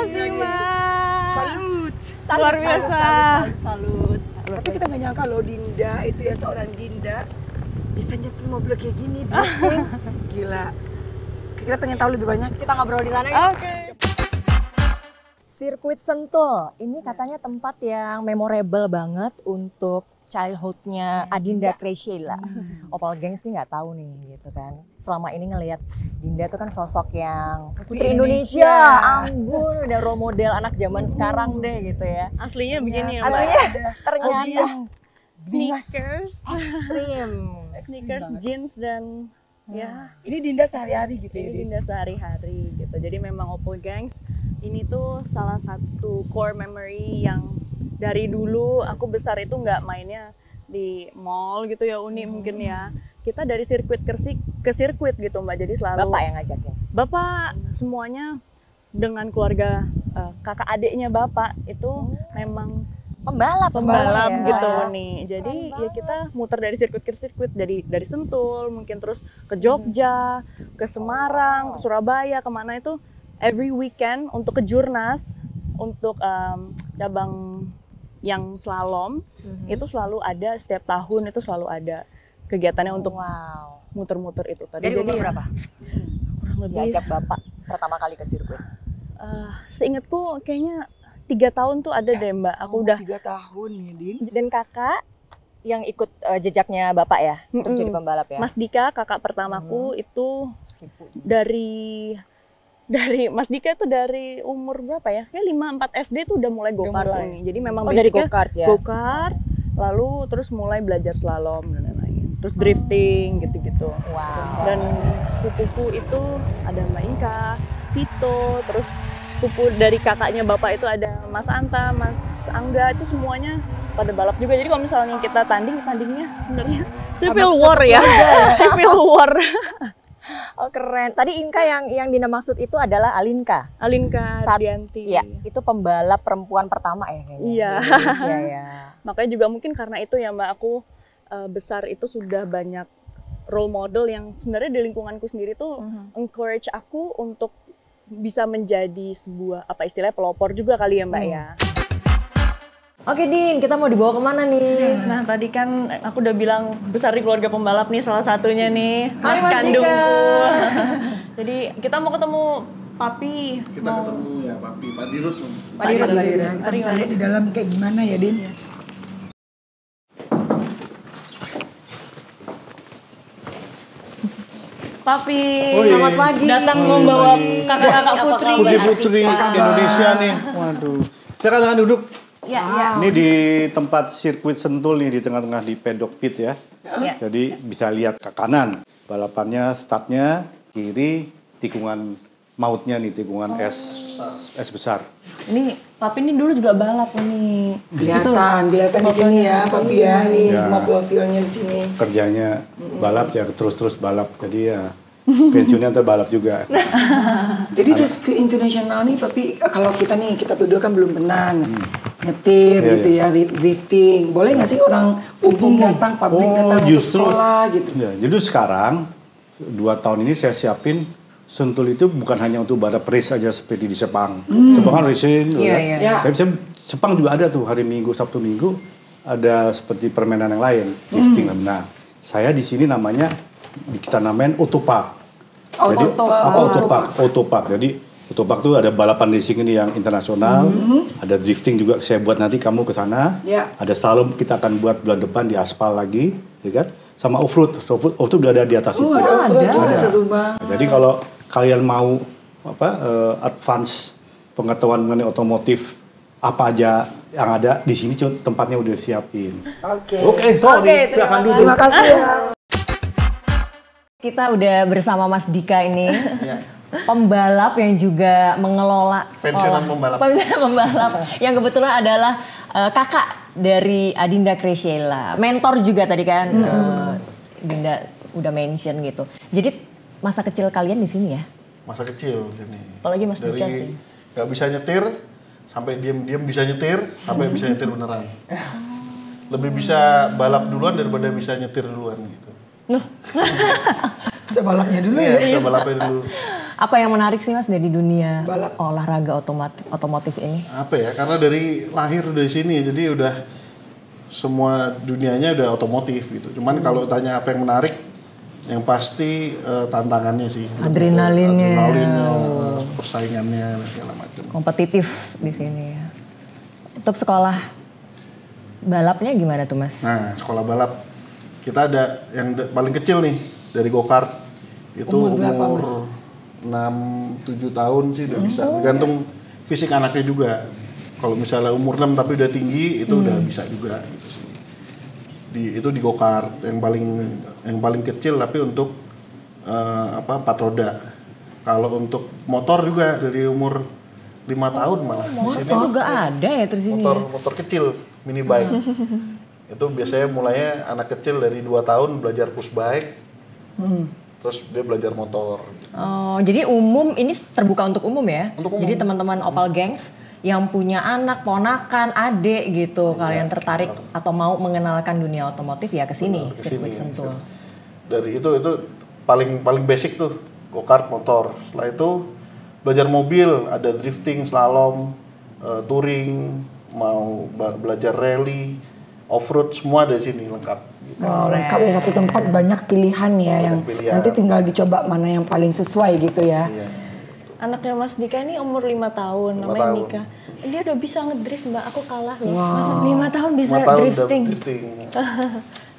kasih Mbak. Salut. Luar biasa. Salut. Tapi kita nggak nyangka loh Dinda itu ya seorang Dinda bisa nyetir mobil kayak gini, drifting. Gila. Kita pengen tahu lebih banyak. Kita ngobrol di sana ya. Oke. Sirkuit Sentul, ini katanya tempat yang memorable banget untuk childhoodnya Adinda Kresyela. Opal Gengs nih nggak tahu nih gitu kan. Selama ini ngelihat Dinda tuh kan sosok yang Putri Indonesia, anggun, udah role model anak zaman sekarang deh gitu ya. Aslinya begini ya Mbak. Aslinya ternyata Sneakers, ekstrim. sneakers, jeans dan ya Ini Dinda sehari-hari gitu ya. ini Dinda sehari-hari gitu. Jadi memang Opal Gengs ini tuh salah satu core memory yang dari dulu aku besar itu nggak mainnya di mall gitu ya Uni mungkin ya. Kita dari sirkuit ke sirkuit gitu Mbak. Jadi selalu Bapak yang ngajakin. Bapak semuanya dengan keluarga kakak adiknya Bapak itu memang Pembalap pembalap ya. gitu nih. Jadi ya kita muter dari sirkuit ke sirkuit dari Sentul mungkin terus ke Jogja, ke Semarang, ke Surabaya, kemana itu every weekend untuk ke Jurnas untuk cabang yang slalom itu selalu ada setiap tahun itu selalu ada kegiatannya untuk Wow. muter-muter itu tadi. Dari Jadi umur berapa? kurang lebih Diajak Bapak pertama kali ke sirkuit. seingatku kayaknya 3 tahun tuh ada deh Mbak. Aku udah 3 tahun ya, Din. Dan kakak yang ikut jejaknya Bapak ya untuk jadi pembalap ya? Mas Dika kakak pertamaku itu Sepupu. dari Mas Dika itu dari umur berapa ya? Kayak 5-4 SD tuh udah mulai go-kart mulai. ini. Jadi memang Oh dari basicnya go-kart ya? go-kart, lalu terus mulai belajar slalom dan lain-lain. Terus drifting gitu-gitu. Wow. Dan sepupuku itu ada Mbak Inka, Vito, terus sepupu dari kakaknya Bapak itu ada Mas Anta, Mas Angga, itu semuanya pada balap juga. Jadi kalau misalnya kita tandingnya sebenarnya civil war ya. Civil war. Oh keren. Tadi Inka yang Dina maksud itu adalah Alinka. Alinka Dianti. Iya, itu pembalap perempuan pertama ya kayaknya Iya. di Indonesia ya. Makanya juga mungkin karena itu ya Mbak, aku besar itu sudah banyak role model yang sebenarnya di lingkunganku sendiri tuh encourage aku untuk bisa menjadi sebuah apa istilahnya pelopor juga kali ya Mbak ya. Oke Din, kita mau dibawa kemana nih? Nah tadi kan aku udah bilang besar di keluarga pembalap nih salah satunya nih Hai, Mas kandungku. Dika. Jadi kita mau ketemu Papi. Kita ketemu ya Papi, Pak Dirut. Pak Dirut. Kita bisa lihat di dalam kayak gimana ya, Din? Papi, Selamat pagi. datang membawa kakak-kakak putri. Putri-putri Indonesia nih. Waduh. Silakan duduk. Iya, iya. Ini di tempat sirkuit Sentul nih di tengah-tengah di pedok pit ya. Iya. Jadi bisa lihat ke kanan. Balapannya startnya kiri tikungan mautnya nih, tikungan es besar. Ini Papi ini dulu juga balap nih. Kelihatan di sini ya, Papi ya. Ini Ya. semua profilnya di sini. Kerjanya balap ya, terus-terus balap. Jadi ya pensiunnya ntar balap juga. Jadi di sirkuit internasional nih, Papi, kalau kita berdua kan belum pernah nyetir Iya, gitu ya, drifting. Boleh nggak sih orang umum datang, publik datang untuk sekolah gitu? Ya, jadi sekarang 2 tahun ini saya siapin Sentul itu bukan hanya untuk balap race aja seperti di Sepang. Sepang kan racing, gitu Iya, kan. iya. Ya. Tapi Sepang juga ada tuh hari Minggu, Sabtu Minggu ada seperti permainan yang lain, drifting. Nah, saya di sini namanya kita namain Autopark. Jadi Autopark. Jadi Autopark tuh ada balapan racing ini yang internasional, ada drifting juga saya buat nanti kamu ke sana. Ya. Ada slalom kita akan buat bulan depan di aspal lagi, ya kan? Sama off-road udah ada di atas itu. Ada. Seru banget. Jadi kalau kalian mau advance pengetahuan mengenai otomotif apa aja yang ada di sini tempatnya udah siapin. Oke. Oke, silakan dulu. Terima kasih ya. Kita udah bersama Mas Dika ini. Ya. Pembalap yang juga mengelola sekolah. Pensiunan pembalap. Pensiunan pembalap. Yang kebetulan adalah kakak dari Adinda Kresyela. Mentor juga tadi kan. Dinda udah mention gitu. Jadi masa kecil kalian di sini ya? Masa kecil sini. Apalagi Mas Dika Dari sih. nggak bisa nyetir sampai diam-diam bisa nyetir sampai bisa nyetir beneran. Lebih bisa balap duluan daripada bisa nyetir duluan gitu. Bisa balapnya dulu Iya, ya. bisa balapnya dulu. Apa yang menarik sih Mas dari dunia olahraga otomotif ini? Apa ya? Karena dari lahir dari sini, jadi udah semua dunianya udah otomotif gitu. Cuman kalau tanya apa yang menarik, yang pasti tantangannya sih. Adrenalinnya, persaingannya segala macam. Kompetitif di sini ya. Untuk sekolah balapnya gimana tuh Mas? Nah, sekolah balap kita ada yang paling kecil nih dari go-kart itu umur 6-7 tahun sih udah bisa. Tergantung fisik anaknya juga. Kalau misalnya umur 6 tapi udah tinggi itu udah bisa juga gitu sih. Itu di go-kart yang paling kecil tapi untuk 4 roda. Kalau untuk motor juga dari umur 5 tahun malah. Motor juga ada ya terus ini. Motor kecil, mini bike. Itu biasanya mulainya anak kecil dari 2 tahun belajar push bike. Terus dia belajar motor. Oh, jadi ini terbuka untuk umum ya? Untuk umum. Jadi teman-teman Opal Gangs yang punya anak, ponakan, adik gitu, kalian tertarik atau mau mengenalkan dunia otomotif ya ke sini, sirkuit Sentul. Dari itu paling basic tuh, go-kart motor. Setelah itu belajar mobil, ada drifting, slalom, touring, mau belajar rally, off-road, semua ada di sini lengkap. Gitu. Lengkap ya, satu tempat banyak pilihan ya, yang nanti tinggal dicoba mana yang paling sesuai gitu ya. Iya. Anaknya Mas Dika ini umur 5 tahun, namanya Nika. Dia udah bisa ngedrift Mbak, aku kalah loh. 5 tahun bisa 5 tahun drifting.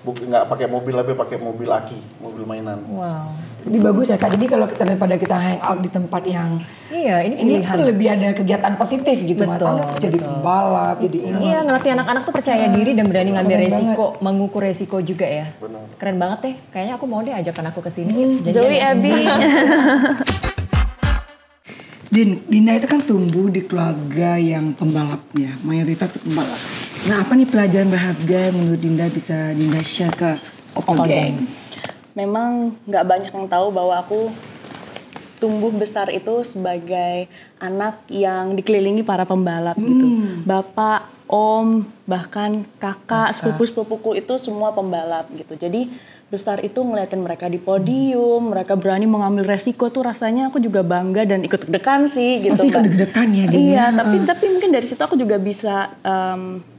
Nggak pakai mobil tapi pakai mobil aki, mobil mainan. Wow. Jadi bagus ya Kak, jadi kalau kita daripada kita hang out di tempat yang Iya, ini ini pilihan. kan lebih ada kegiatan positif gitu. Betul, Jadi pembalap, jadi ini. Iya, ngelatih anak-anak tuh percaya diri dan berani ngambil Keren resiko, mengukur resiko juga ya. Benar. Keren banget deh. Kayaknya aku mau deh ajakan aku ke sini. Joey Abby. Dinda itu kan tumbuh di keluarga yang pembalapnya, mayoritas itu pembalap. Nah, apa nih pelajaran berharga yang menurut Dinda bisa Dinda share ke Opal Gangs? Memang nggak banyak yang tahu bahwa aku tumbuh besar itu sebagai anak yang dikelilingi para pembalap gitu. Bapak, om, bahkan kakak, sepupu-sepupuku itu semua pembalap gitu. Jadi besar itu ngeliatin mereka di podium, mereka berani mengambil resiko tuh rasanya aku juga bangga dan ikut deg-degan sih gitu. Pasti ikut deg-degan ya Dinda. Iya, tapi mungkin dari situ aku juga bisa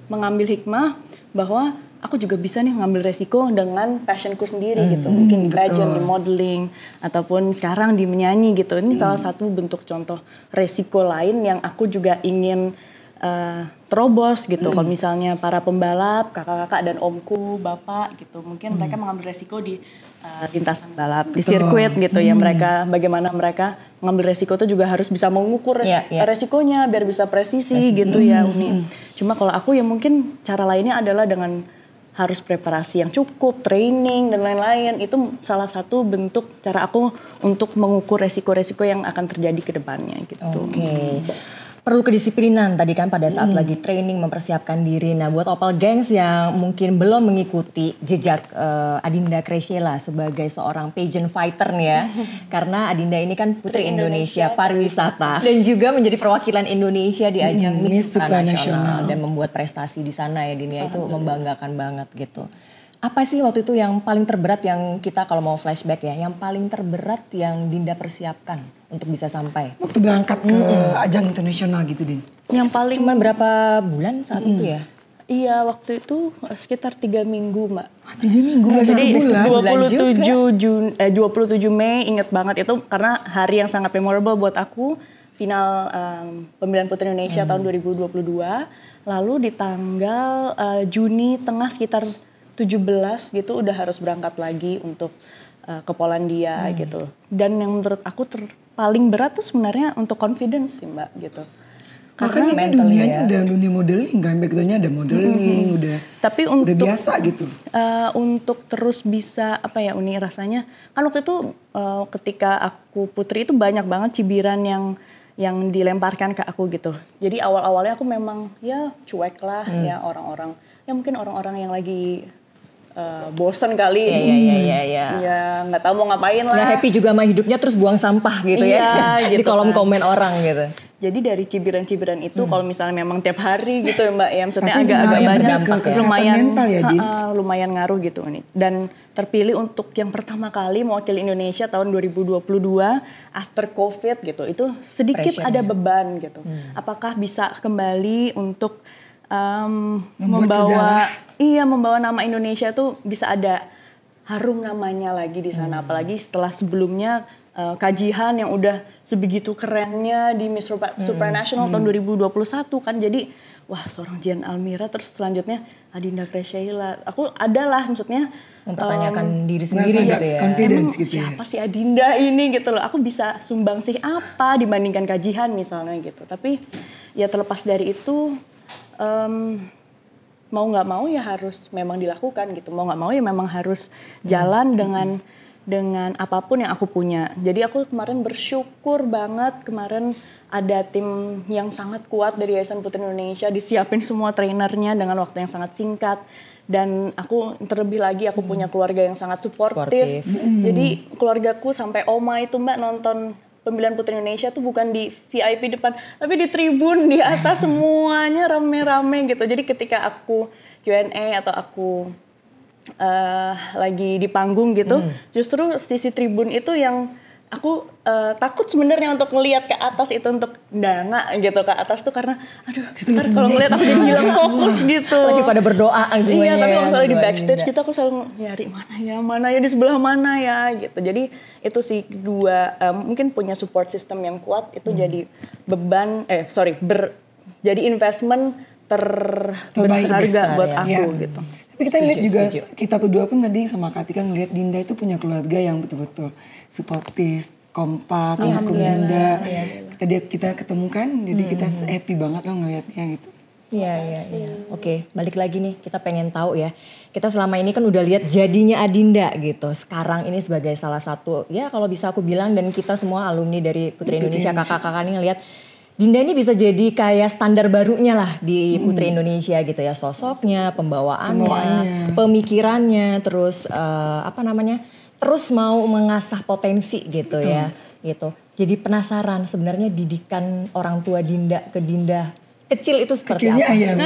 mengambil hikmah bahwa aku juga bisa nih ngambil resiko dengan passionku sendiri gitu. Mungkin di pageant, di modeling, ataupun sekarang di menyanyi gitu. Ini salah satu bentuk contoh resiko lain yang aku juga ingin terobos gitu. Kalau misalnya para pembalap, kakak-kakak dan omku, bapak gitu. Mungkin mereka mengambil resiko di lintasan balap, di sirkuit gitu ya. Bagaimana mereka mengambil resiko itu juga harus bisa mengukur resikonya biar bisa presisi gitu ya Uni. Cuma kalau aku ya mungkin cara lainnya adalah dengan harus preparasi yang cukup, training dan lain-lain. Itu salah satu bentuk cara aku untuk mengukur resiko-resiko yang akan terjadi ke depannya gitu. Oke. Perlu kedisiplinan tadi kan pada saat lagi training mempersiapkan diri. Nah buat Opal Gangs yang mungkin belum mengikuti jejak Adinda Kresiela sebagai seorang pageant fighter nih ya. Karena Adinda ini kan Putri Indonesia Pariwisata. Dan juga menjadi perwakilan Indonesia di ajang Miss Supranasional. Dan membuat prestasi di sana ya Dinda, itu membanggakan banget gitu. Apa sih waktu itu yang paling terberat yang kita kalau mau flashback ya, yang paling terberat yang Dinda persiapkan untuk bisa sampai? Waktu berangkat ke ajang internasional gitu Din. Yang paling Cuman berapa bulan saat itu ya? Iya, waktu itu sekitar 3 minggu, Mbak. 3 minggu gak Jadi 1 bulan. 27 Mei inget banget itu karena hari yang sangat memorable buat aku. Final pemilihan Putri Indonesia tahun 2022. Lalu di tanggal Juni tengah sekitar 17 gitu udah harus berangkat lagi untuk ke Polandia gitu. Dan yang menurut aku paling berat tuh sebenarnya untuk confidence sih Mbak gitu. Karena ini dunianya udah dunia modeling kan, backgroundnya ada modeling, udah biasa gitu. Untuk terus bisa apa ya Uni rasanya, kan waktu itu ketika aku putri itu banyak banget cibiran yang dilemparkan ke aku gitu. Jadi awal-awalnya aku memang ya cuek lah ya orang-orang, ya mungkin orang-orang yang lagi bosen kali, ya nggak tahu mau ngapain lah. Nggak happy juga sama hidupnya terus buang sampah gitu ya, gitu di kolom kan. komen orang gitu. Jadi dari cibiran-cibiran itu kalau misalnya memang tiap hari gitu ya Mbak ya, maksudnya Pasti agak-agak lumayan banyak, berdampak ya. lumayan Kesehatan mental ya, Din? lumayan ngaruh gitu nih. Dan terpilih untuk yang pertama kali mewakili Indonesia tahun 2022 after COVID gitu. Itu sedikit Pressure-nya. ada beban gitu. Apakah bisa kembali untuk Membuat membawa nama Indonesia tuh bisa ada harum namanya lagi di sana, apalagi setelah sebelumnya kajian yang udah sebegitu kerennya di Miss Supranational tahun 2021 kan. Jadi wah, seorang Jian Almira, terus selanjutnya Adinda Kresheila. Aku adalah maksudnya Mempertanyakan diri sendiri merasa gitu ya. confidence emang gitu ya. siapa sih Adinda ini gitu loh. Aku bisa sumbangsih apa dibandingkan kajian misalnya gitu. Tapi ya terlepas dari itu mau nggak mau ya harus memang dilakukan gitu. Mau nggak mau ya memang harus jalan dengan apapun yang aku punya. Jadi aku kemarin bersyukur banget, kemarin ada tim yang sangat kuat dari Yayasan Putri Indonesia, disiapin semua trainernya dengan waktu yang sangat singkat. Dan aku terlebih lagi aku punya keluarga yang sangat suportif. Jadi keluargaku sampai oma itu Mbak nonton pemilihan Putri Indonesia tuh bukan di VIP depan, tapi di tribun di atas semuanya rame-rame gitu. Jadi ketika aku Q&A atau aku lagi di panggung gitu, justru sisi tribun itu yang aku takut sebenarnya untuk ngelihat ke atas itu, untuk danga gitu ke atas tuh, karena aduh ntar kalau ngelihat aku jadi hilang fokus gitu. Lagi pada berdoa semuanya. Iya, tapi kalau misalnya di berdoa backstage Dinda. kita aku selalu nyari mana ya di sebelah mana ya gitu. Jadi itu sih dua mungkin punya support system yang kuat itu jadi beban jadi investment Terbaik, berharga besar buat ya. aku Iya. gitu. Tapi kita lihat juga, setuju. kita berdua pun tadi sama Katika ngelihat Dinda itu punya keluarga yang betul-betul suportif, kompak, mendukung Dinda. Kita ketemu kan, jadi kita happy banget loh ngelihatnya gitu. Iya. Oke, balik lagi nih. Kita pengen tahu ya. Kita selama ini kan udah lihat jadinya Adinda gitu. Sekarang ini sebagai salah satu, ya kalau bisa aku bilang, dan kita semua alumni dari Putri Indonesia, kakak-kakak ini ngelihat Dinda ini bisa jadi kayak standar barunya lah di Putri Indonesia gitu ya. Sosoknya, pembawaannya, pemikirannya, terus terus mau mengasah potensi gitu ya. Gitu. Jadi penasaran sebenarnya didikan orang tua Dinda ke Dinda kecil itu seperti Kecilnya apa? ayam.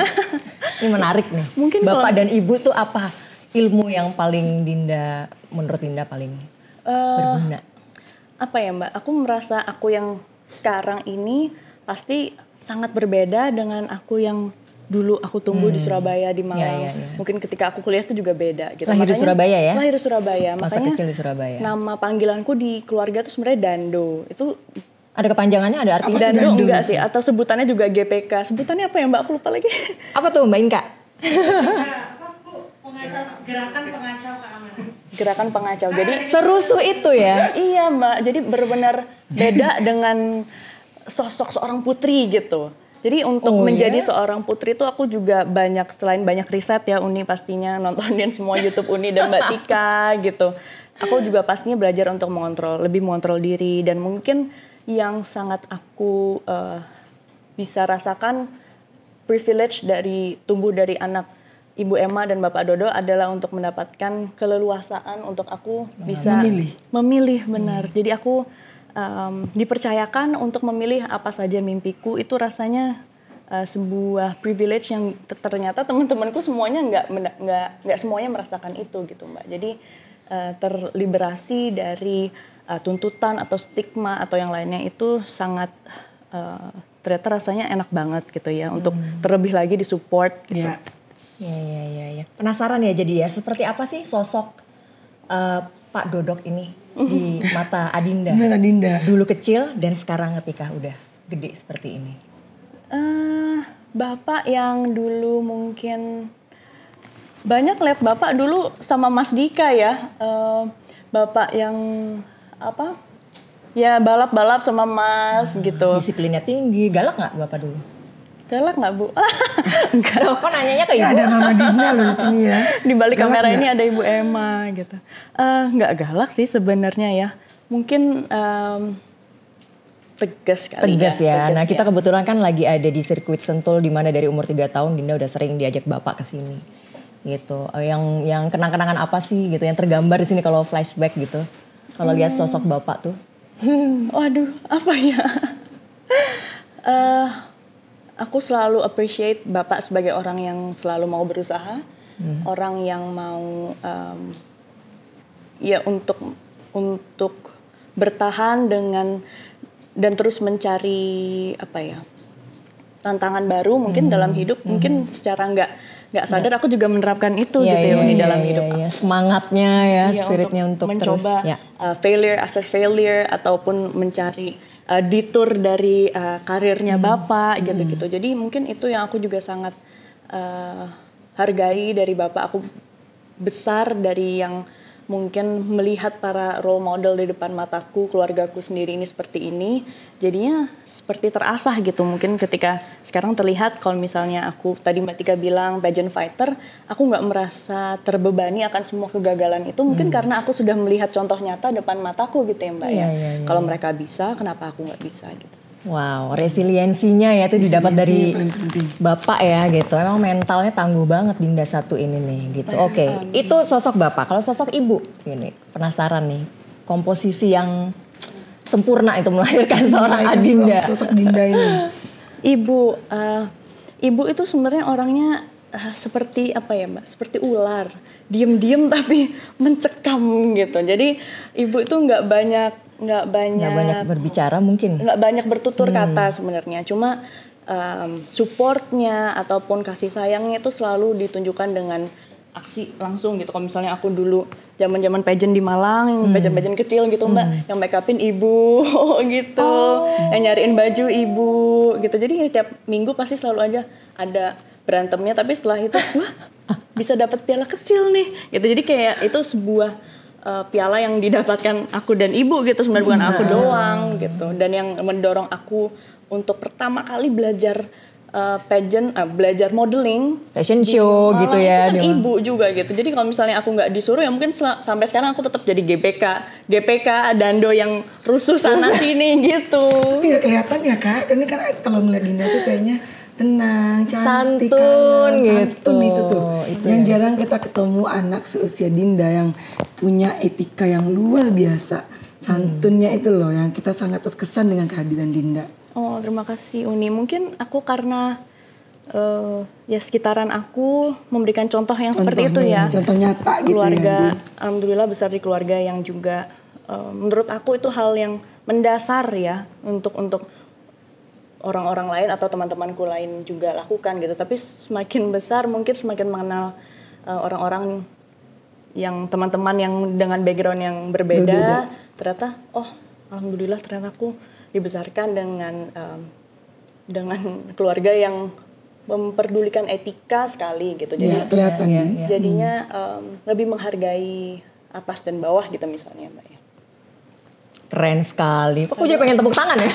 Ini menarik nih. Mungkin Bapak kalau- dan Ibu tuh apa ilmu yang paling menurut Dinda paling berguna? Apa ya Mbak, aku merasa aku yang sekarang ini pasti sangat berbeda dengan aku yang dulu aku tumbuh di Surabaya, di Malang. Iya. Mungkin ketika aku kuliah itu juga beda gitu. Lahir di Surabaya ya? Lahir di Surabaya. Masa Makanya kecil di Surabaya. nama panggilanku di keluarga itu sebenarnya Dando. Itu Ada kepanjangannya, ada artinya? Dando Dando? enggak sih, atau sebutannya juga GPK. Sebutannya apa ya Mbak? Aku lupa lagi. Apa tuh Mbak Inka? Gerakan pengacau. Jadi Serusuh itu ya? iya Mbak, jadi benar-benar beda dengan sosok seorang putri gitu. Jadi untuk menjadi seorang putri itu aku juga selain banyak riset ya, Uni pastinya nontonin semua YouTube Uni dan Mbak Tika gitu. Aku juga pastinya belajar untuk lebih mengontrol diri, dan mungkin yang sangat aku bisa rasakan privilege tumbuh dari anak Ibu Emma dan Bapak Dodo adalah untuk mendapatkan keleluasaan untuk aku bisa memilih benar. Jadi aku dipercayakan untuk memilih apa saja mimpiku. Itu rasanya sebuah privilege yang ternyata teman-temanku semuanya nggak semuanya merasakan itu gitu Mbak. Jadi terliberasi dari tuntutan atau stigma atau yang lainnya itu sangat ternyata rasanya enak banget gitu ya, untuk terlebih lagi disupport gitu. Iya. Penasaran ya jadi ya, seperti apa sih sosok Pak Dodok ini di mata Adinda? Mata Dinda. Dulu kecil dan sekarang ketika udah gede seperti ini. Bapak yang dulu mungkin banyak lihat Bapak dulu sama Mas Dika ya. Bapak yang apa? Ya balap-balap sama Mas gitu. Disiplinnya tinggi, galak nggak Bapak dulu? Galak nggak Bu? Loh, kok nanyanya ke Ya, Ibu? ada Mama Dinda loh di sini ya. Di balik Galak kamera nggak? ini ada Ibu Emma gitu. Nggak galak sih sebenarnya ya. Mungkin tegas kali Tegas ya. tegas Nah, kita ya. kebetulan kan lagi ada di sirkuit Sentul, di mana dari umur 3 tahun Dinda udah sering diajak Bapak ke sini. Gitu. Yang kenang-kenangan apa sih gitu yang tergambar di sini kalau flashback gitu. Kalau lihat sosok Bapak tuh. Waduh, apa ya? Eh, aku selalu appreciate Bapak sebagai orang yang selalu mau berusaha, orang yang mau ya untuk bertahan dan terus mencari apa ya, tantangan baru mungkin dalam hidup. Mungkin secara nggak sadar aku juga menerapkan itu gitu ya di dalam hidup aku. Semangatnya ya, Iya, spiritnya untuk terus mencoba failure after failure ataupun mencari detour dari karirnya Bapak gitu-gitu. Jadi mungkin itu yang aku juga sangat hargai dari Bapak. Aku besar dari yang mungkin melihat para role model di depan mataku, keluargaku sendiri ini seperti ini, jadinya seperti terasah gitu. Mungkin ketika sekarang terlihat kalau misalnya aku, tadi Mbak Tika bilang pageant fighter, aku nggak merasa terbebani akan semua kegagalan itu, mungkin karena aku sudah melihat contoh nyata depan mataku gitu ya Mbak ya. Kalau mereka bisa, kenapa aku nggak bisa gitu. Wow, resiliensinya ya itu didapat dari Bapak ya gitu. Emang mentalnya tangguh banget Dinda satu ini nih gitu. Oke, itu sosok Bapak. Kalau sosok Ibu, ini penasaran nih. Komposisi yang sempurna itu melahirkan seorang Adinda. Sosok Dinda ini. Ibu itu sebenarnya orangnya seperti apa ya Mbak? Seperti ular, diem-diem tapi mencekam gitu. Jadi Ibu itu nggak banyak berbicara mungkin. Nggak banyak bertutur kata sebenarnya. Cuma supportnya ataupun kasih sayangnya itu selalu ditunjukkan dengan aksi langsung gitu. Kalau misalnya aku dulu zaman-zaman pageant di Malang, yang pageant-pageant kecil gitu Mbak, yang make upin ibu gitu, yang nyariin baju ibu gitu. Jadi tiap minggu pasti selalu aja ada berantemnya, tapi setelah itu wah bisa dapat piala kecil nih gitu. Jadi kayak itu sebuah piala yang didapatkan aku dan ibu gitu, sebenarnya bukan aku doang gitu. Dan yang mendorong aku untuk pertama kali belajar pageant, belajar modeling, fashion show gitu ya. Itu kan ibu juga gitu. Jadi kalau misalnya aku nggak disuruh ya mungkin sampai sekarang aku tetap jadi GPK Dando yang rusuh sana sini gitu. Tapi ya kelihatan ya Kak, ini kan kalau melihat Dinda tuh kayaknya tenang, cantik, santun gitu. Itu tuh. Yang jarang kita ketemu anak seusia Dinda yang punya etika yang luar biasa. Santunnya itu loh yang kita sangat terkesan dengan kehadiran Dinda. Oh, terima kasih Uni. Mungkin aku karena ya sekitaran aku memberikan contoh yang seperti itu ya. Contoh nyata gitu keluarga, ya. alhamdulillah besar di keluarga yang juga menurut aku itu hal yang mendasar ya untuk orang-orang lain atau teman-temanku lain juga lakukan gitu. Tapi semakin besar mungkin semakin mengenal orang-orang yang teman-teman yang dengan background yang berbeda. Ternyata alhamdulillah ternyata aku dibesarkan dengan keluarga yang memperdulikan etika sekali gitu. Jadi kelihatan ya. Jadinya lebih menghargai atas dan bawah gitu misalnya Mbak ya. Keren sekali. Aku jadi pengen tepuk tangan ya.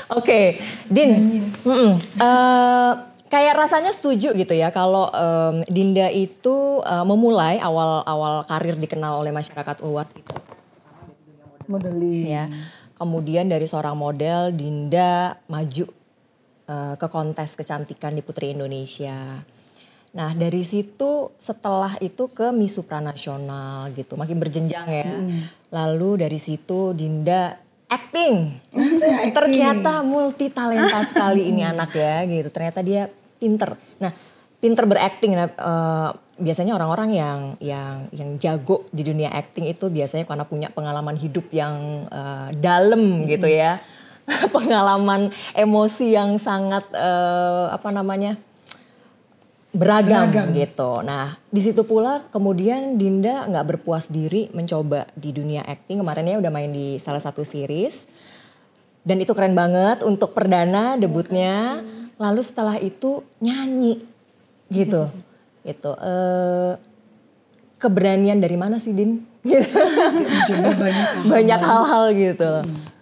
Oke, Din, kayak rasanya setuju gitu ya kalau Dinda itu memulai awal karir dikenal oleh masyarakat luas itu Modeling. ya. Kemudian dari seorang model Dinda maju ke kontes kecantikan di Putri Indonesia. Nah dari situ setelah itu ke Miss Supranasional gitu, makin berjenjang ya. Lalu dari situ Dinda acting. Ternyata multi talenta sekali ini anak ya gitu. Ternyata dia pinter. Nah pinter berakting. Biasanya orang-orang yang jago di dunia acting itu biasanya karena punya pengalaman hidup yang dalam gitu ya. Pengalaman emosi yang sangat beragam gitu. Nah di situ pula kemudian Dinda nggak berpuas diri mencoba di dunia acting. Kemarinnya udah main di salah satu series dan itu keren banget untuk perdana debutnya. Lalu setelah itu nyanyi gitu. Gitu. Keberanian dari mana sih Din? Mencoba banyak hal-hal gitu.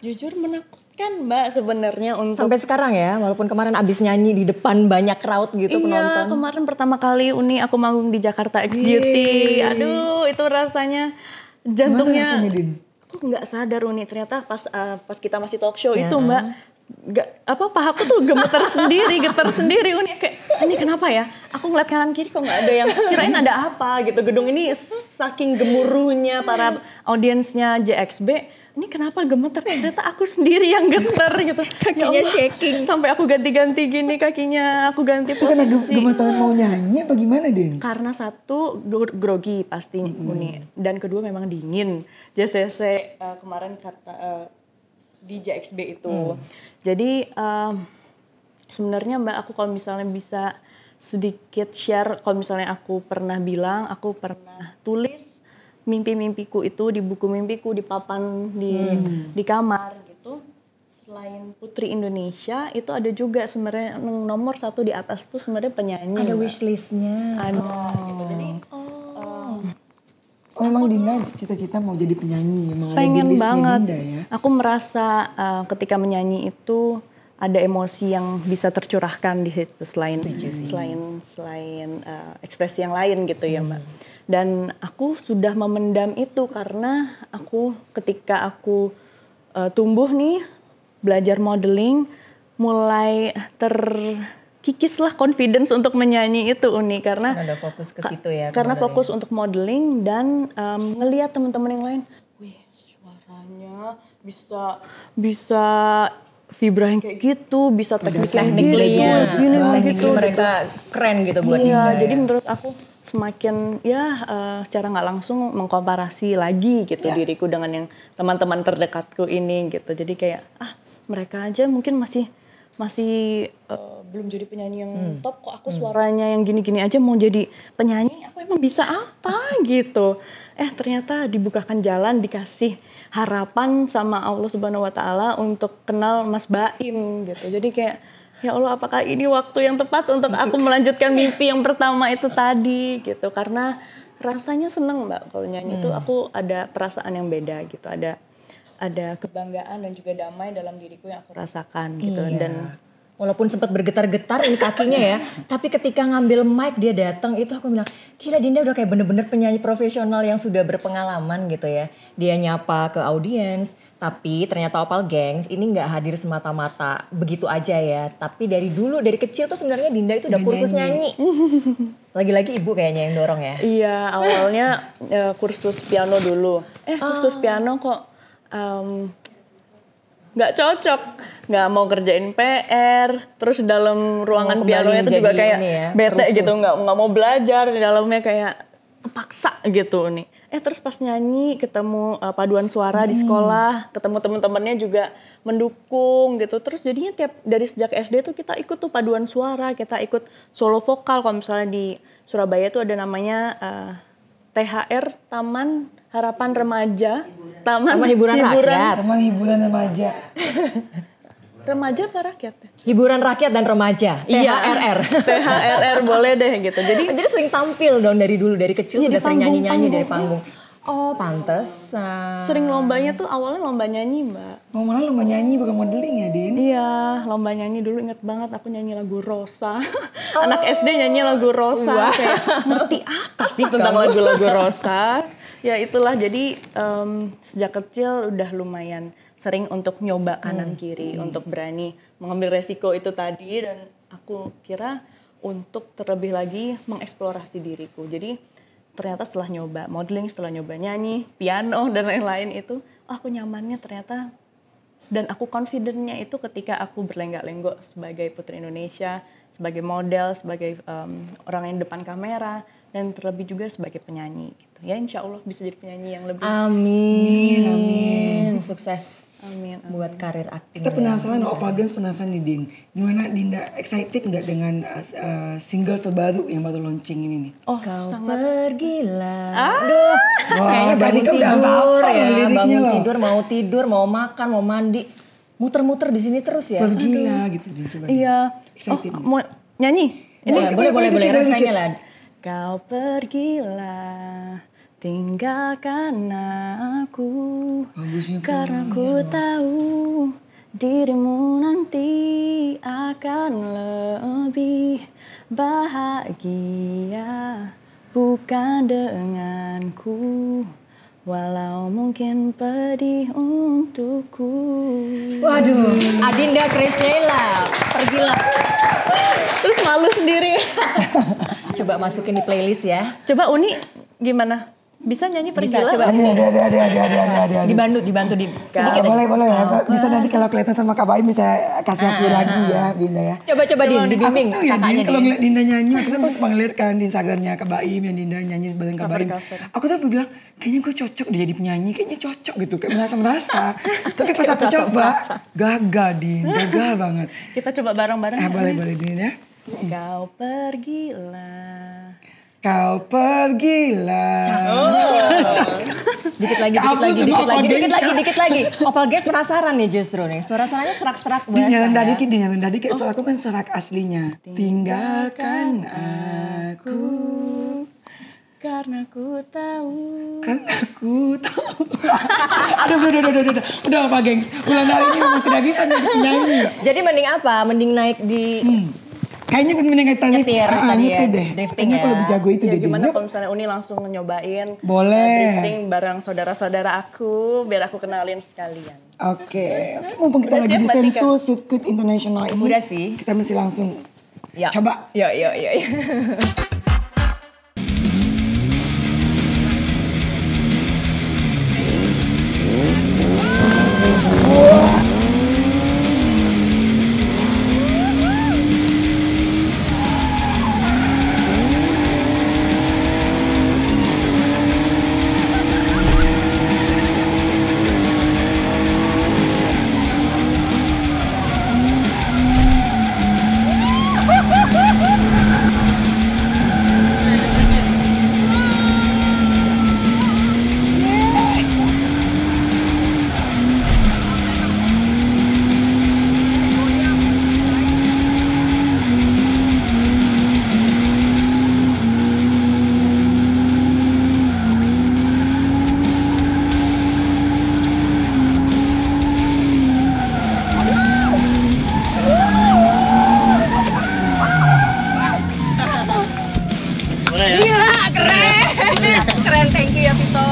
Jujur menakutkan Mbak sebenarnya untuk sampai sekarang ya, walaupun kemarin abis nyanyi di depan banyak crowd gitu penonton. Iya, kemarin pertama kali Uni aku manggung di Jakarta X Beauty. Aduh, itu rasanya jantungnya. Mana rasanya, Din? Aku nggak sadar Uni, ternyata pas kita masih talk show itu Mbak, pahaku tuh getar sendiri Uni, kayak ini kenapa ya? Aku ngeliat kanan kiri kok nggak ada yang, kirain ada apa gitu. Gedung ini saking gemuruhnya para audiensnya JXB, ini kenapa gemeter? Ternyata aku sendiri yang getar gitu. Kakinya shaking. Sampai aku ganti-ganti gini kakinya, aku ganti Itu karena posisi. gemetaran mau nyanyi apa gimana, Din? Karena satu grogi pasti Uni, dan kedua memang dingin. JCC kemarin kata di JXB itu. Jadi sebenarnya Mbak, aku kalau misalnya bisa sedikit share, kalau misalnya aku pernah bilang, aku pernah tulis mimpi-mimpiku itu di buku mimpiku, di papan di kamar gitu. Selain Putri Indonesia, itu ada juga sebenarnya nomor 1 di atas tuh sebenarnya penyanyi. Ada wishlistnya. Ada gitu. Jadi Memang Dinda cita-cita mau jadi penyanyi, emang ada di pengen listnya banget. Dinda ya. Aku merasa ketika menyanyi itu ada emosi yang bisa tercurahkan di situ selain ekspresi yang lain gitu ya Mbak. Dan aku sudah memendam itu karena ketika aku tumbuh nih belajar modeling, mulai terkikislah confidence untuk menyanyi itu Uni, karena Ada fokus ke situ ya. karena fokus untuk modeling dan ngelihat teman-teman yang lain, wih suaranya bisa vibra yang kayak gitu, bisa teknik yang gitu, mereka keren gitu buat Dinda. Jadi menurut aku semakin secara nggak langsung mengkomparasi lagi gitu diriku dengan yang teman-teman terdekatku ini gitu. Jadi kayak mereka aja mungkin masih belum jadi penyanyi yang top, kok aku suaranya yang gini-gini aja mau jadi penyanyi, aku emang bisa apa gitu. Ternyata dibukakan jalan, dikasih harapan sama Allah Subhanahu wa Ta'ala untuk kenal Mas Baim gitu. Jadi kayak ya Allah, apakah ini waktu yang tepat untuk aku melanjutkan mimpi yang pertama itu tadi gitu. Karena rasanya seneng Mbak kalau nyanyi itu, aku ada perasaan yang beda gitu, ada kebanggaan dan juga damai dalam diriku yang aku rasakan gitu. Dan walaupun sempat bergetar-getar ini kakinya ya, tapi ketika ngambil mic dia datang itu aku bilang, gila Dinda udah kayak bener-bener penyanyi profesional yang sudah berpengalaman gitu ya. Dia nyapa ke audiens, tapi ternyata Opal Gangs ini nggak hadir semata-mata begitu aja ya. Tapi dari dulu, dari kecil tuh sebenarnya Dinda itu udah kursus nyanyi. Lagi-lagi ibu kayaknya yang dorong ya. Iya, awalnya kursus piano dulu. Kursus piano kok nggak cocok, nggak mau kerjain PR, terus dalam ruangan pianonya itu juga kayak bete gitu, nggak mau belajar, di dalamnya kayak kepaksa gitu nih. Terus pas nyanyi ketemu paduan suara di sekolah, ketemu temen-temennya juga mendukung gitu, terus jadinya dari sejak SD tuh kita ikut tuh paduan suara, kita ikut solo vokal. Kalau misalnya di Surabaya tuh ada namanya THR, Taman Harapan Remaja, Taman Hiburan Rakyat. Taman hiburan remaja. Remaja apa rakyat? Hiburan rakyat dan remaja, THRR. THRR boleh deh gitu. Jadi sering tampil dong dari dulu, dari kecil udah sering nyanyi-nyanyi dari panggung. Oh pantesan. Sering lombanya tuh awalnya lomba nyanyi Mbak. Mau malah lomba nyanyi bukan modeling ya Din? Iya, lomba nyanyi dulu, inget banget aku nyanyi lagu Rosa. Anak SD nyanyi lagu Rosa, kayak ngerti apa sih tentang lagu-lagu Rosa. Ya itulah, jadi sejak kecil udah lumayan sering untuk nyoba kanan kiri, untuk berani mengambil resiko itu tadi. Dan aku kira untuk terlebih lagi mengeksplorasi diriku. Jadi ternyata setelah nyoba modeling, setelah nyoba nyanyi, piano, dan lain-lain itu, aku nyamannya ternyata. Dan aku confident-nya itu ketika aku berlenggak-lenggok sebagai Putri Indonesia, sebagai model, sebagai orang yang depan kamera, dan terlebih juga sebagai penyanyi. Gitu. Ya insya Allah bisa jadi penyanyi yang lebih. Amin. Sukses. Amin. Buat karir akting. Kita penasaran, Opal Gangs penasaran nih Din. Gimana Dinda, excited nggak dengan single terbaru yang baru launching ini nih? Oh, Kau sangat. pergilah. Aduh, kayaknya bangun Dani kan udah tidur hafal ya, liriknya bangun loh. tidur, mau makan, mau mandi, muter-muter di sini terus ya. Pergilah gitu Din, coba. Iya. Excited nih. Mau nyanyi? Boleh refrennya lah. Kau pergilah, tinggalkan aku, Bagusnya karena ku tahu dirimu nanti akan lebih bahagia, bukan denganku. walau mungkin pedih untukku. Waduh, Adinda Graciela, pergilah. Terus malu sendiri. Coba masukin di playlist ya. Coba Uni gimana? Bisa nyanyi Bisa, Pergilah? coba. Ada. Dibantu sedikit. Boleh ya. Bisa nanti kalau kelihatan sama Kak Baim bisa kasih aku lagi ya, Dinda ya. Coba Din, dibimbing Aku tuh ya kakaknya Din, kalau Din. ngeliat Dinda nyanyi, waktu itu aku suka ngeliat kan di Instagramnya Kak Baim, yang Dinda nyanyi bareng Kak Baim. Cover. Aku tuh bilang, kayaknya gue cocok deh jadi penyanyi, kayaknya cocok gitu, kayak merasa-merasa. Tapi pas aku coba, gagal Din, gagal banget. Kita coba bareng-bareng. Boleh Din ya. Kau pergilah. Kau pergilah. Dikit lagi. Opal Guys penasaran nih justru nih. Suara-suaranya serak-serak banget. Dinyalan dikit, soal aku kan serak aslinya. Tinggalkan aku. Karena ku tahu. Aduh, udah apa gengs? Ulang kali ini memang tidak bisa jadi penyanyi. Jadi mending apa? Mending naik di Kayaknya mending kayak tadi. Nyetir tadi ya, deh. drifting Kayaknya aku ya. lebih jago itu Ya deh. gimana Din. kalau misalnya Uni langsung nyobain Boleh. drifting bareng saudara-saudara aku, biar aku kenalin sekalian. Oke, mumpung kita Udah lagi siap, di Mbak Tika? Sentul Sirkuit Internasional ini. Udah sih. Kita mesti langsung Ya. coba. Yuk. Keren, thank you ya Vito.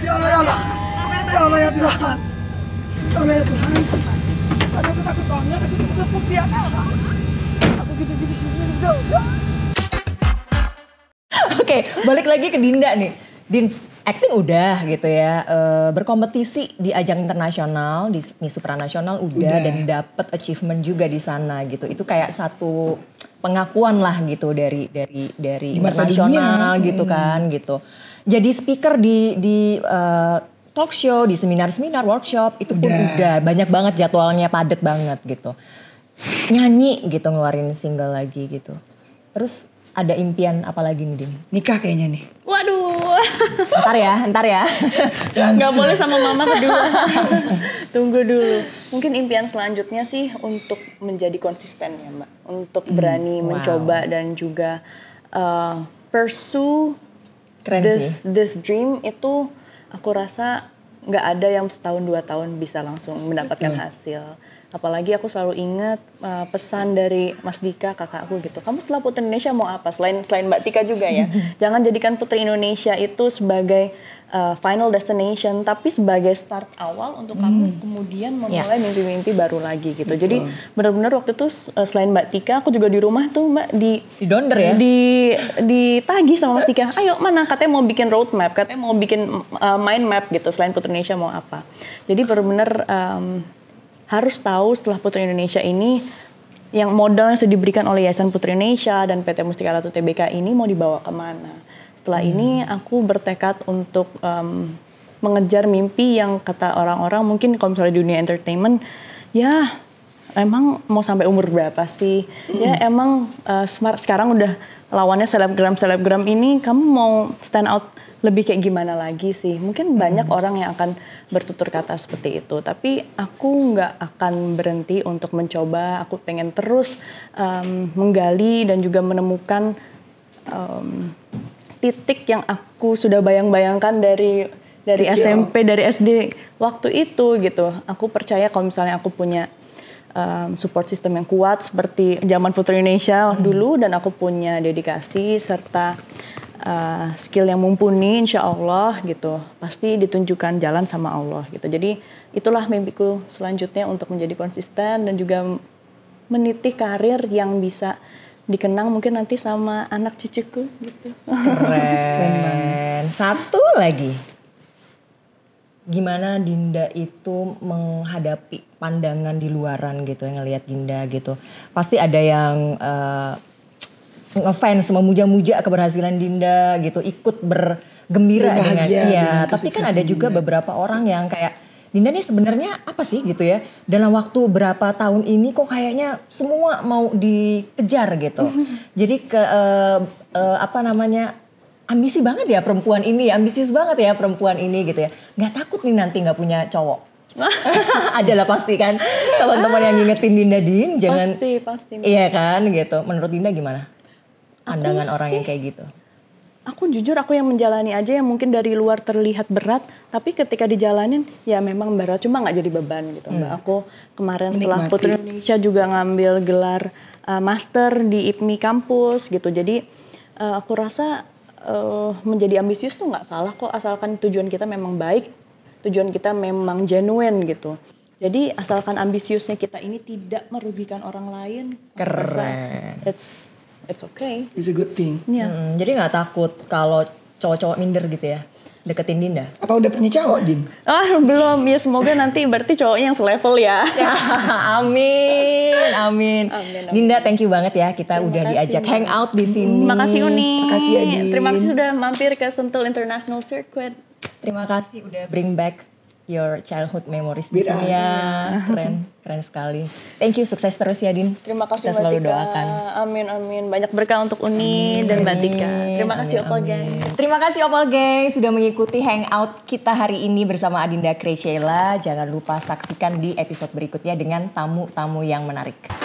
Ya Allah ya Tuhan. Ya Allah ya Tuhan. Aduh, aku takut banget, aku tepuk dia. Aku gitu-gitu. Oke, balik lagi ke Dinda nih. Din, acting udah gitu ya, berkompetisi di ajang internasional, di Miss Supranasional udah, dan dapet achievement juga di sana gitu. Itu kayak satu pengakuan lah gitu dari internasional gitu kan gitu. Jadi speaker di talk show, di seminar-seminar, workshop itu pun udah banyak banget jadwalnya, padet banget gitu. Nyanyi gitu, ngeluarin single lagi gitu. Terus ada impian apa lagi nih Din? Nikah kayaknya nih. Waduh. Ntar ya. Nggak boleh sama mama berdua. Tunggu dulu. Mungkin impian selanjutnya sih untuk menjadi konsisten ya Mbak. Untuk berani mencoba dan juga pursue this dream itu aku rasa nggak ada yang setahun 2 tahun bisa langsung mendapatkan hasil. Apalagi aku selalu ingat pesan dari Mas Dika, kakakku gitu. Kamu setelah Putri Indonesia mau apa? Selain Mbak Tika juga ya. Jangan jadikan Putri Indonesia itu sebagai final destination, tapi sebagai start awal untuk kamu kemudian memulai mimpi-mimpi baru lagi gitu. Jadi benar-benar waktu itu selain Mbak Tika, aku juga di rumah tuh Mbak di donder ya? Ditagih sama Mas Dika, ayo mana katanya mau bikin roadmap, katanya mau bikin mind map gitu, selain Putri Indonesia mau apa. Jadi benar-benar harus tahu setelah Putri Indonesia ini, yang modal yang sudah diberikan oleh Yayasan Putri Indonesia dan PT Mustika Ratu Tbk ini mau dibawa kemana. Setelah ini aku bertekad untuk mengejar mimpi yang kata orang-orang mungkin kalau misalnya di dunia entertainment, ya emang mau sampai umur berapa sih? Ya emang sekarang udah lawannya selebgram ini, kamu mau stand out lebih kayak gimana lagi sih? Mungkin banyak orang yang akan bertutur kata seperti itu, tapi aku nggak akan berhenti untuk mencoba. Aku pengen terus menggali dan juga menemukan titik yang aku sudah bayang-bayangkan dari SMP, dari SD waktu itu gitu. Aku percaya kalau misalnya aku punya support system yang kuat seperti zaman Putri Indonesia dulu, dan aku punya dedikasi serta skill yang mumpuni, insya Allah gitu, pasti ditunjukkan jalan sama Allah gitu. Jadi itulah mimpiku selanjutnya, untuk menjadi konsisten dan juga meniti karir yang bisa dikenang mungkin nanti sama anak cucuku gitu. Keren. Satu lagi, gimana Dinda itu menghadapi pandangan di luaran gitu, yang ngelihat Dinda gitu. Pasti ada yang ngefans, memuja-muja keberhasilan Dinda gitu, ikut bergembira dengan tapi kan ada juga beberapa orang yang kayak, Dinda nih sebenarnya apa sih gitu ya, dalam waktu berapa tahun ini kok kayaknya semua mau dikejar gitu. Jadi ambisi banget ya perempuan ini, ambisius banget ya perempuan ini gitu ya. Nggak takut nih nanti nggak punya cowok? Adalah pasti kan teman-teman yang ngingetin Dinda, Din jangan. Pasti. Iya kan gitu. Menurut Dinda gimana pandangan orang yang kayak gitu? Aku jujur, aku yang menjalani aja, yang mungkin dari luar terlihat berat, tapi ketika dijalanin ya memang berat, cuma nggak jadi beban gitu Mbak. Aku kemarin setelah Putri Indonesia juga ngambil gelar master di IPMI kampus gitu. Jadi aku rasa menjadi ambisius tuh nggak salah kok, asalkan tujuan kita memang baik, tujuan kita memang genuine gitu. Jadi asalkan ambisiusnya kita ini tidak merugikan orang lain, keren. It's okay. It's a good thing. Yeah. Jadi nggak takut kalau cowok-cowok minder gitu ya deketin Dinda? Apa udah punya cowok, Din? Belum. Ya semoga nanti berarti cowoknya yang selevel ya. Amin. Dinda, thank you banget ya, kita udah diajak hangout di sini. Terima kasih Uni. Makasih ya, Din. Terima kasih sudah mampir ke Sentul International Circuit. Terima kasih udah bring back your childhood memories di sini ya. Keren sekali. Thank you, sukses terus ya Din. Terima kasih Kita selalu Mbak Tika. doakan. Amin. Banyak berkah untuk Uni dan Mbak Tika. Terima kasih Opal Gang. Terima kasih Opal Gang sudah mengikuti hangout kita hari ini bersama Adinda Graciela. Jangan lupa saksikan di episode berikutnya dengan tamu-tamu yang menarik.